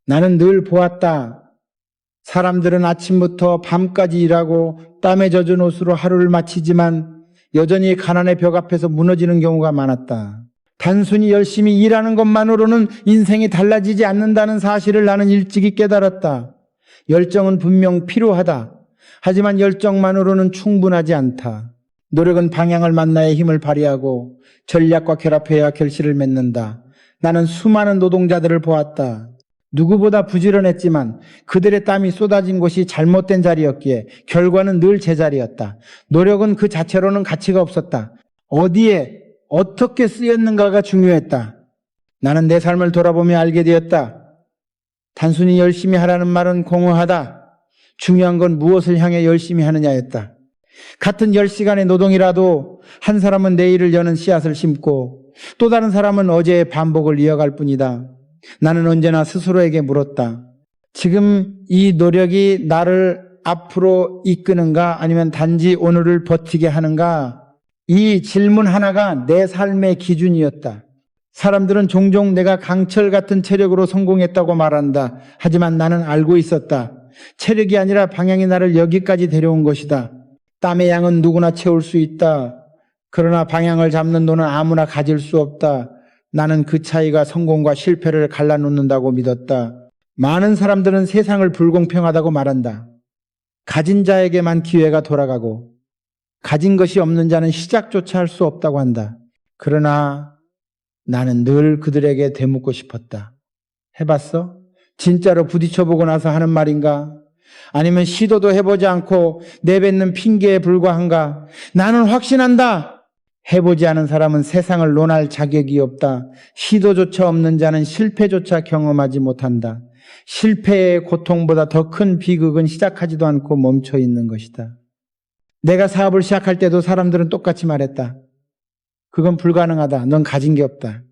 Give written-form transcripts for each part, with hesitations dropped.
나는 늘 보았다. 사람들은 아침부터 밤까지 일하고 땀에 젖은 옷으로 하루를 마치지만 여전히 가난의 벽 앞에서 무너지는 경우가 많았다. 단순히 열심히 일하는 것만으로는 인생이 달라지지 않는다는 사실을 나는 일찍이 깨달았다. 열정은 분명 필요하다. 하지만 열정만으로는 충분하지 않다. 노력은 방향을 만나야 힘을 발휘하고 전략과 결합해야 결실을 맺는다. 나는 수많은 노동자들을 보았다. 누구보다 부지런했지만 그들의 땀이 쏟아진 곳이 잘못된 자리였기에 결과는 늘 제자리였다. 노력은 그 자체로는 가치가 없었다. 어디에 어떻게 쓰였는가가 중요했다. 나는 내 삶을 돌아보며 알게 되었다. 단순히 열심히 하라는 말은 공허하다. 중요한 건 무엇을 향해 열심히 하느냐였다. 같은 10시간의 노동이라도 한 사람은 내일을 여는 씨앗을 심고 또 다른 사람은 어제의 반복을 이어갈 뿐이다. 나는 언제나 스스로에게 물었다. 지금 이 노력이 나를 앞으로 이끄는가 아니면 단지 오늘을 버티게 하는가? 이 질문 하나가 내 삶의 기준이었다. 사람들은 종종 내가 강철 같은 체력으로 성공했다고 말한다. 하지만 나는 알고 있었다. 체력이 아니라 방향이 나를 여기까지 데려온 것이다. 땀의 양은 누구나 채울 수 있다. 그러나 방향을 잡는 돈은 아무나 가질 수 없다. 나는 그 차이가 성공과 실패를 갈라놓는다고 믿었다. 많은 사람들은 세상을 불공평하다고 말한다. 가진 자에게만 기회가 돌아가고 가진 것이 없는 자는 시작조차 할 수 없다고 한다. 그러나 나는 늘 그들에게 되묻고 싶었다. 해봤어? 진짜로 부딪혀보고 나서 하는 말인가? 아니면 시도도 해보지 않고 내뱉는 핑계에 불과한가? 나는 확신한다. 해보지 않은 사람은 세상을 논할 자격이 없다. 시도조차 없는 자는 실패조차 경험하지 못한다. 실패의 고통보다 더 큰 비극은 시작하지도 않고 멈춰 있는 것이다. 내가 사업을 시작할 때도 사람들은 똑같이 말했다. 그건 불가능하다. 넌 가진 게 없다.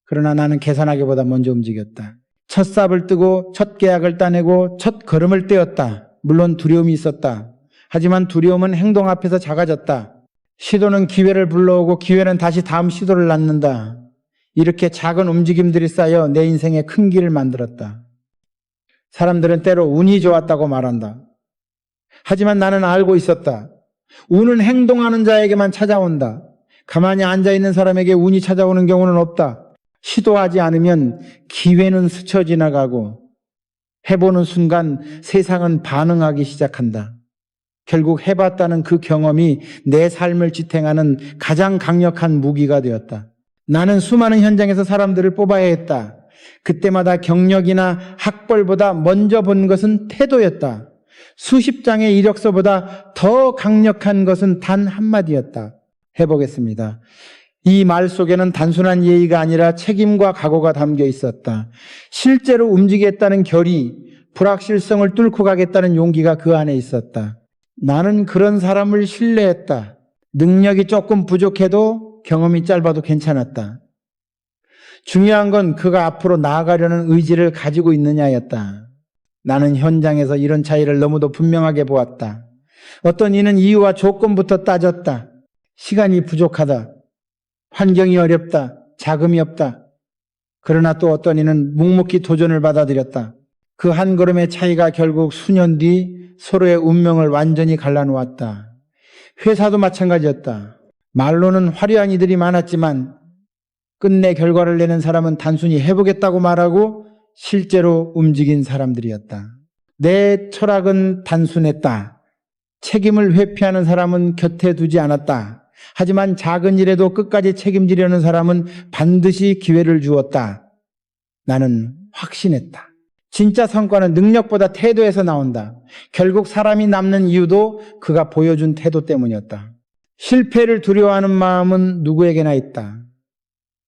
그러나 나는 계산하기보다 먼저 움직였다. 첫 삽을 뜨고 첫 계약을 따내고 첫 걸음을 떼었다. 물론 두려움이 있었다. 하지만 두려움은 행동 앞에서 작아졌다. 시도는 기회를 불러오고 기회는 다시 다음 시도를 낳는다. 이렇게 작은 움직임들이 쌓여 내 인생에 큰 길을 만들었다. 사람들은 때로 운이 좋았다고 말한다. 하지만 나는 알고 있었다. 운은 행동하는 자에게만 찾아온다. 가만히 앉아있는 사람에게 운이 찾아오는 경우는 없다. 시도하지 않으면 기회는 스쳐 지나가고 해보는 순간 세상은 반응하기 시작한다. 결국 해봤다는 그 경험이 내 삶을 지탱하는 가장 강력한 무기가 되었다. 나는 수많은 현장에서 사람들을 뽑아야 했다. 그때마다 경력이나 학벌보다 먼저 본 것은 태도였다. 수십 장의 이력서보다 더 강력한 것은 단 한마디였다. 해보겠습니다. 이 말 속에는 단순한 예의가 아니라 책임과 각오가 담겨 있었다. 실제로 움직이겠다는 결의, 불확실성을 뚫고 가겠다는 용기가 그 안에 있었다. 나는 그런 사람을 신뢰했다. 능력이 조금 부족해도 경험이 짧아도 괜찮았다. 중요한 건 그가 앞으로 나아가려는 의지를 가지고 있느냐였다. 나는 현장에서 이런 차이를 너무도 분명하게 보았다. 어떤 이는 이유와 조건부터 따졌다. 시간이 부족하다. 환경이 어렵다. 자금이 없다. 그러나 또 어떤 이는 묵묵히 도전을 받아들였다. 그 한 걸음의 차이가 결국 수년 뒤 서로의 운명을 완전히 갈라놓았다. 회사도 마찬가지였다. 말로는 화려한 이들이 많았지만 끝내 결과를 내는 사람은 단순히 해보겠다고 말하고 실제로 움직인 사람들이었다. 내 철학은 단순했다. 책임을 회피하는 사람은 곁에 두지 않았다. 하지만 작은 일에도 끝까지 책임지려는 사람은 반드시 기회를 주었다. 나는 확신했다. 진짜 성과는 능력보다 태도에서 나온다. 결국 사람이 남는 이유도 그가 보여준 태도 때문이었다. 실패를 두려워하는 마음은 누구에게나 있다.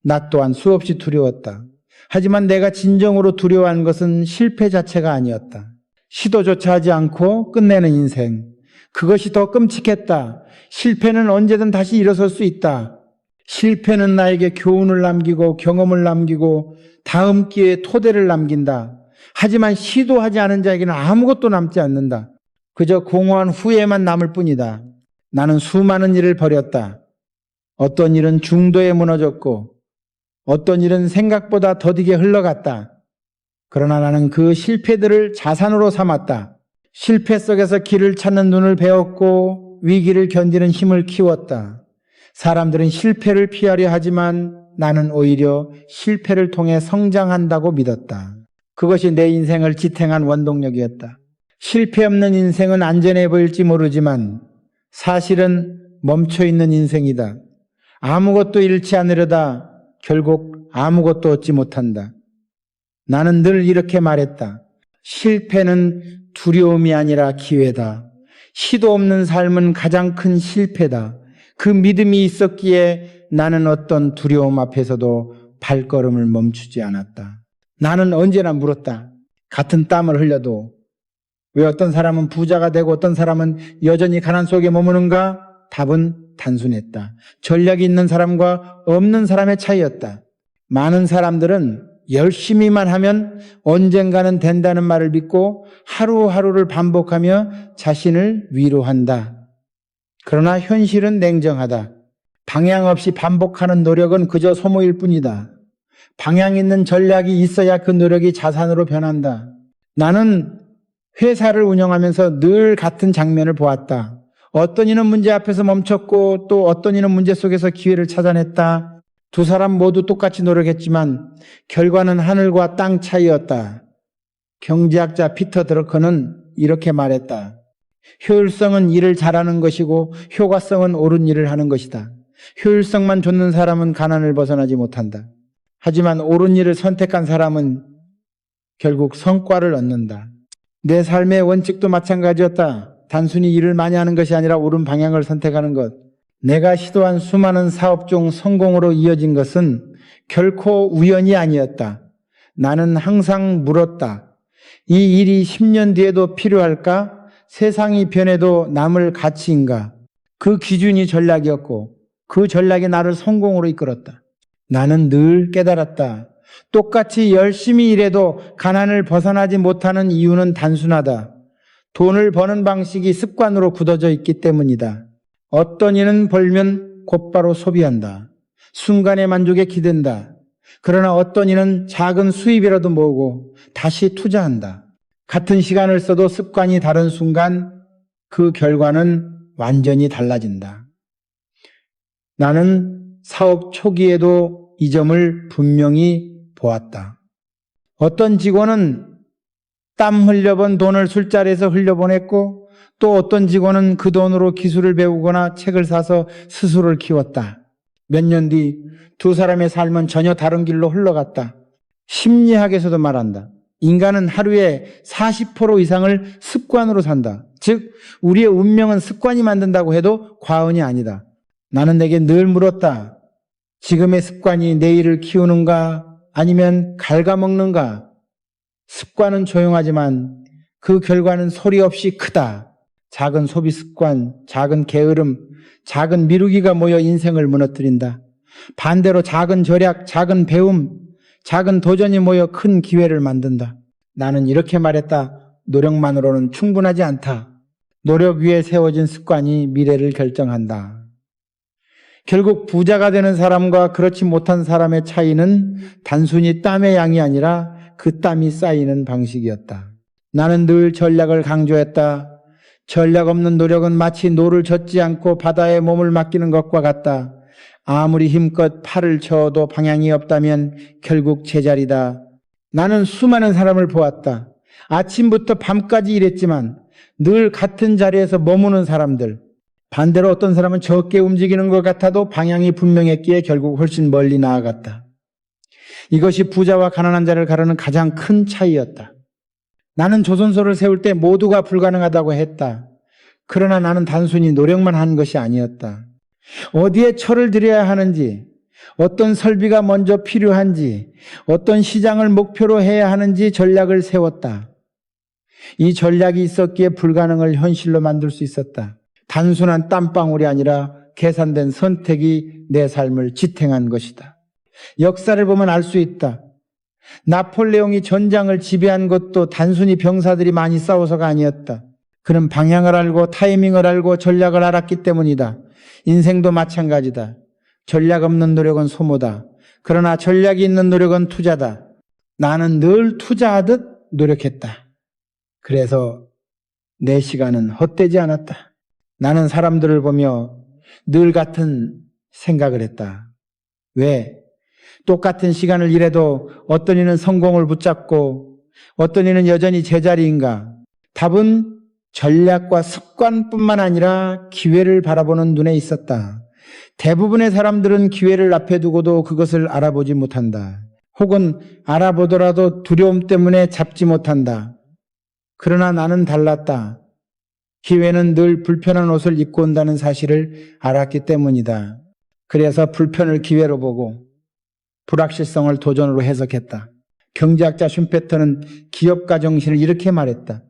나 또한 수없이 두려웠다. 하지만 내가 진정으로 두려워한 것은 실패 자체가 아니었다. 시도조차 하지 않고 끝내는 인생. 그것이 더 끔찍했다. 실패는 언제든 다시 일어설 수 있다. 실패는 나에게 교훈을 남기고 경험을 남기고 다음 기회에 토대를 남긴다. 하지만 시도하지 않은 자에게는 아무것도 남지 않는다. 그저 공허한 후회만 남을 뿐이다. 나는 수많은 일을 벌였다. 어떤 일은 중도에 무너졌고 어떤 일은 생각보다 더디게 흘러갔다. 그러나 나는 그 실패들을 자산으로 삼았다. 실패 속에서 길을 찾는 눈을 배웠고 위기를 견디는 힘을 키웠다. 사람들은 실패를 피하려 하지만 나는 오히려 실패를 통해 성장한다고 믿었다. 그것이 내 인생을 지탱한 원동력이었다. 실패 없는 인생은 안전해 보일지 모르지만 사실은 멈춰있는 인생이다. 아무것도 잃지 않으려다 결국 아무것도 얻지 못한다. 나는 늘 이렇게 말했다. 실패는 두려움이 아니라 기회다. 시도 없는 삶은 가장 큰 실패다. 그 믿음이 있었기에 나는 어떤 두려움 앞에서도 발걸음을 멈추지 않았다. 나는 언제나 물었다. 같은 땀을 흘려도 왜 어떤 사람은 부자가 되고 어떤 사람은 여전히 가난 속에 머무는가? 답은 단순했다. 전략이 있는 사람과 없는 사람의 차이였다. 많은 사람들은 열심히만 하면 언젠가는 된다는 말을 믿고 하루하루를 반복하며 자신을 위로한다. 그러나 현실은 냉정하다. 방향 없이 반복하는 노력은 그저 소모일 뿐이다. 방향 있는 전략이 있어야 그 노력이 자산으로 변한다. 나는 회사를 운영하면서 늘 같은 장면을 보았다. 어떤 이는 문제 앞에서 멈췄고 또 어떤 이는 문제 속에서 기회를 찾아냈다. 두 사람 모두 똑같이 노력했지만 결과는 하늘과 땅 차이였다. 경제학자 피터 드러커는 이렇게 말했다. 효율성은 일을 잘하는 것이고 효과성은 옳은 일을 하는 것이다. 효율성만 좋는 사람은 가난을 벗어나지 못한다. 하지만 옳은 일을 선택한 사람은 결국 성과를 얻는다. 내 삶의 원칙도 마찬가지였다. 단순히 일을 많이 하는 것이 아니라 옳은 방향을 선택하는 것. 내가 시도한 수많은 사업 중 성공으로 이어진 것은 결코 우연이 아니었다. 나는 항상 물었다. 이 일이 10년 뒤에도 필요할까? 세상이 변해도 남을 가치인가? 그 기준이 전략이었고 그 전략이 나를 성공으로 이끌었다. 나는 늘 깨달았다. 똑같이 열심히 일해도 가난을 벗어나지 못하는 이유는 단순하다. 돈을 버는 방식이 습관으로 굳어져 있기 때문이다. 어떤 이는 벌면 곧바로 소비한다. 순간의 만족에 기댄다. 그러나 어떤 이는 작은 수입이라도 모으고 다시 투자한다. 같은 시간을 써도 습관이 다른 순간 그 결과는 완전히 달라진다. 나는 사업 초기에도 이 점을 분명히 보았다. 어떤 직원은 땀 흘려본 돈을 술자리에서 흘려보냈고 또 어떤 직원은 그 돈으로 기술을 배우거나 책을 사서 스스로를 키웠다. 몇 년 뒤 두 사람의 삶은 전혀 다른 길로 흘러갔다. 심리학에서도 말한다. 인간은 하루에 40% 이상을 습관으로 산다. 즉 우리의 운명은 습관이 만든다고 해도 과언이 아니다. 나는 내게 늘 물었다. 지금의 습관이 내일을 키우는가 아니면 갉아먹는가? 습관은 조용하지만 그 결과는 소리 없이 크다. 작은 소비 습관, 작은 게으름, 작은 미루기가 모여 인생을 무너뜨린다. 반대로 작은 절약, 작은 배움, 작은 도전이 모여 큰 기회를 만든다. 나는 이렇게 말했다. 노력만으로는 충분하지 않다. 노력 위에 세워진 습관이 미래를 결정한다. 결국 부자가 되는 사람과 그렇지 못한 사람의 차이는 단순히 땀의 양이 아니라 그 땀이 쌓이는 방식이었다. 나는 늘 전략을 강조했다. 전략 없는 노력은 마치 노를 젓지 않고 바다에 몸을 맡기는 것과 같다. 아무리 힘껏 팔을 쳐도 방향이 없다면 결국 제자리다. 나는 수많은 사람을 보았다. 아침부터 밤까지 일했지만 늘 같은 자리에서 머무는 사람들. 반대로 어떤 사람은 적게 움직이는 것 같아도 방향이 분명했기에 결국 훨씬 멀리 나아갔다. 이것이 부자와 가난한 자를 가르는 가장 큰 차이였다. 나는 조선소를 세울 때 모두가 불가능하다고 했다. 그러나 나는 단순히 노력만 한 것이 아니었다. 어디에 철을 들여야 하는지, 어떤 설비가 먼저 필요한지, 어떤 시장을 목표로 해야 하는지 전략을 세웠다. 이 전략이 있었기에 불가능을 현실로 만들 수 있었다. 단순한 땀방울이 아니라 계산된 선택이 내 삶을 지탱한 것이다. 역사를 보면 알 수 있다. 나폴레옹이 전장을 지배한 것도 단순히 병사들이 많이 싸워서가 아니었다. 그는 방향을 알고 타이밍을 알고 전략을 알았기 때문이다. 인생도 마찬가지다. 전략 없는 노력은 소모다. 그러나 전략이 있는 노력은 투자다. 나는 늘 투자하듯 노력했다. 그래서 내 시간은 헛되지 않았다. 나는 사람들을 보며 늘 같은 생각을 했다. 왜? 똑같은 시간을 일해도 어떤 이는 성공을 붙잡고 어떤 이는 여전히 제자리인가? 답은 전략과 습관뿐만 아니라 기회를 바라보는 눈에 있었다. 대부분의 사람들은 기회를 앞에 두고도 그것을 알아보지 못한다. 혹은 알아보더라도 두려움 때문에 잡지 못한다. 그러나 나는 달랐다. 기회는 늘 불편한 옷을 입고 온다는 사실을 알았기 때문이다. 그래서 불편을 기회로 보고 불확실성을 도전으로 해석했다. 경제학자 슌페터는 기업가 정신을 이렇게 말했다.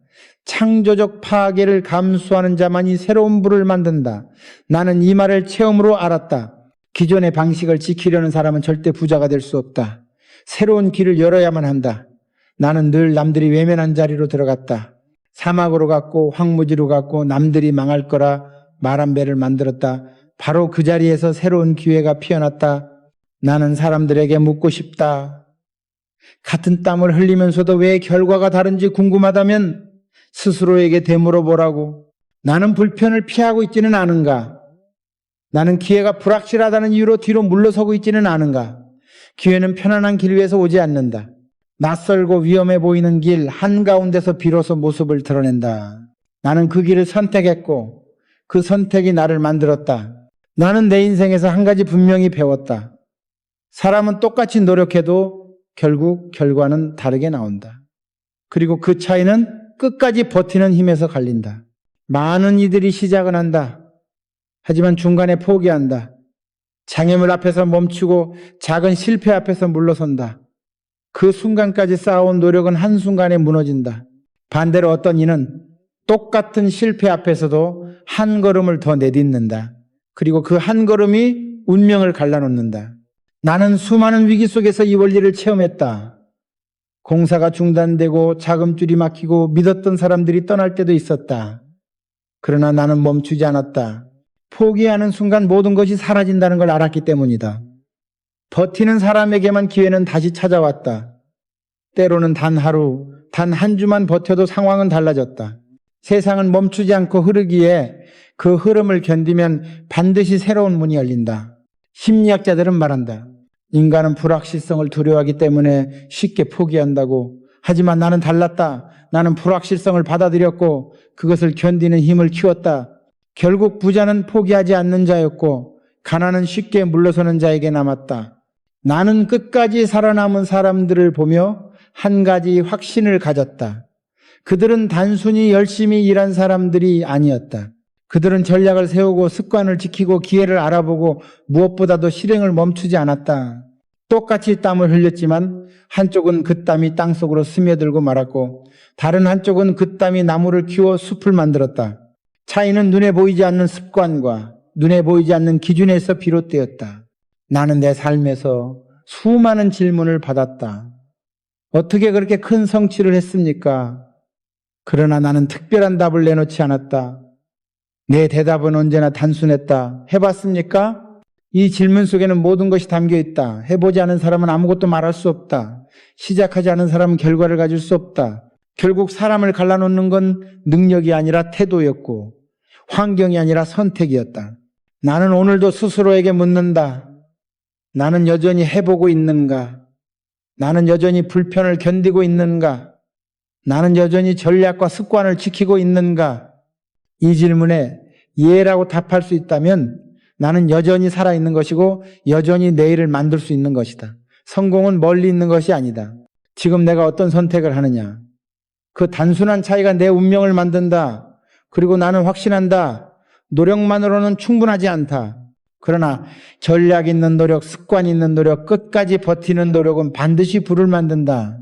창조적 파괴를 감수하는 자만이 새로운 부를 만든다. 나는 이 말을 체험으로 알았다. 기존의 방식을 지키려는 사람은 절대 부자가 될 수 없다. 새로운 길을 열어야만 한다. 나는 늘 남들이 외면한 자리로 들어갔다. 사막으로 갔고 황무지로 갔고 남들이 망할 거라 말 한 배를 만들었다. 바로 그 자리에서 새로운 기회가 피어났다. 나는 사람들에게 묻고 싶다. 같은 땀을 흘리면서도 왜 결과가 다른지 궁금하다면 스스로에게 되물어보라고. 나는 불편을 피하고 있지는 않은가? 나는 기회가 불확실하다는 이유로 뒤로 물러서고 있지는 않은가? 기회는 편안한 길 위에서 오지 않는다. 낯설고 위험해 보이는 길 한가운데서 비로소 모습을 드러낸다. 나는 그 길을 선택했고 그 선택이 나를 만들었다. 나는 내 인생에서 한 가지 분명히 배웠다. 사람은 똑같이 노력해도 결국 결과는 다르게 나온다. 그리고 그 차이는 끝까지 버티는 힘에서 갈린다. 많은 이들이 시작은 한다. 하지만 중간에 포기한다. 장애물 앞에서 멈추고 작은 실패 앞에서 물러선다. 그 순간까지 쌓아온 노력은 한순간에 무너진다. 반대로 어떤 이는 똑같은 실패 앞에서도 한 걸음을 더 내딛는다. 그리고 그 한 걸음이 운명을 갈라놓는다. 나는 수많은 위기 속에서 이 원리를 체험했다. 공사가 중단되고 자금줄이 막히고 믿었던 사람들이 떠날 때도 있었다. 그러나 나는 멈추지 않았다. 포기하는 순간 모든 것이 사라진다는 걸 알았기 때문이다. 버티는 사람에게만 기회는 다시 찾아왔다. 때로는 단 하루, 단 한 주만 버텨도 상황은 달라졌다. 세상은 멈추지 않고 흐르기에 그 흐름을 견디면 반드시 새로운 문이 열린다. 심리학자들은 말한다. 인간은 불확실성을 두려워하기 때문에 쉽게 포기한다고. 하지만 나는 달랐다. 나는 불확실성을 받아들였고 그것을 견디는 힘을 키웠다. 결국 부자는 포기하지 않는 자였고 가난은 쉽게 물러서는 자에게 남았다. 나는 끝까지 살아남은 사람들을 보며 한 가지 확신을 가졌다. 그들은 단순히 열심히 일한 사람들이 아니었다. 그들은 전략을 세우고 습관을 지키고 기회를 알아보고 무엇보다도 실행을 멈추지 않았다. 똑같이 땀을 흘렸지만 한쪽은 그 땀이 땅속으로 스며들고 말았고 다른 한쪽은 그 땀이 나무를 키워 숲을 만들었다. 차이는 눈에 보이지 않는 습관과 눈에 보이지 않는 기준에서 비롯되었다. 나는 내 삶에서 수많은 질문을 받았다. 어떻게 그렇게 큰 성취를 했습니까? 그러나 나는 특별한 답을 내놓지 않았다. 내 대답은 언제나 단순했다. 해봤습니까? 이 질문 속에는 모든 것이 담겨 있다. 해보지 않은 사람은 아무것도 말할 수 없다. 시작하지 않은 사람은 결과를 가질 수 없다. 결국 사람을 갈라놓는 건 능력이 아니라 태도였고 환경이 아니라 선택이었다. 나는 오늘도 스스로에게 묻는다. 나는 여전히 해보고 있는가? 나는 여전히 불편을 견디고 있는가? 나는 여전히 전략과 습관을 지키고 있는가? 이 질문에 예라고 답할 수 있다면 나는 여전히 살아있는 것이고 여전히 내일을 만들 수 있는 것이다. 성공은 멀리 있는 것이 아니다. 지금 내가 어떤 선택을 하느냐. 그 단순한 차이가 내 운명을 만든다. 그리고 나는 확신한다. 노력만으로는 충분하지 않다. 그러나 전략 있는 노력, 습관 있는 노력, 끝까지 버티는 노력은 반드시 부를 만든다.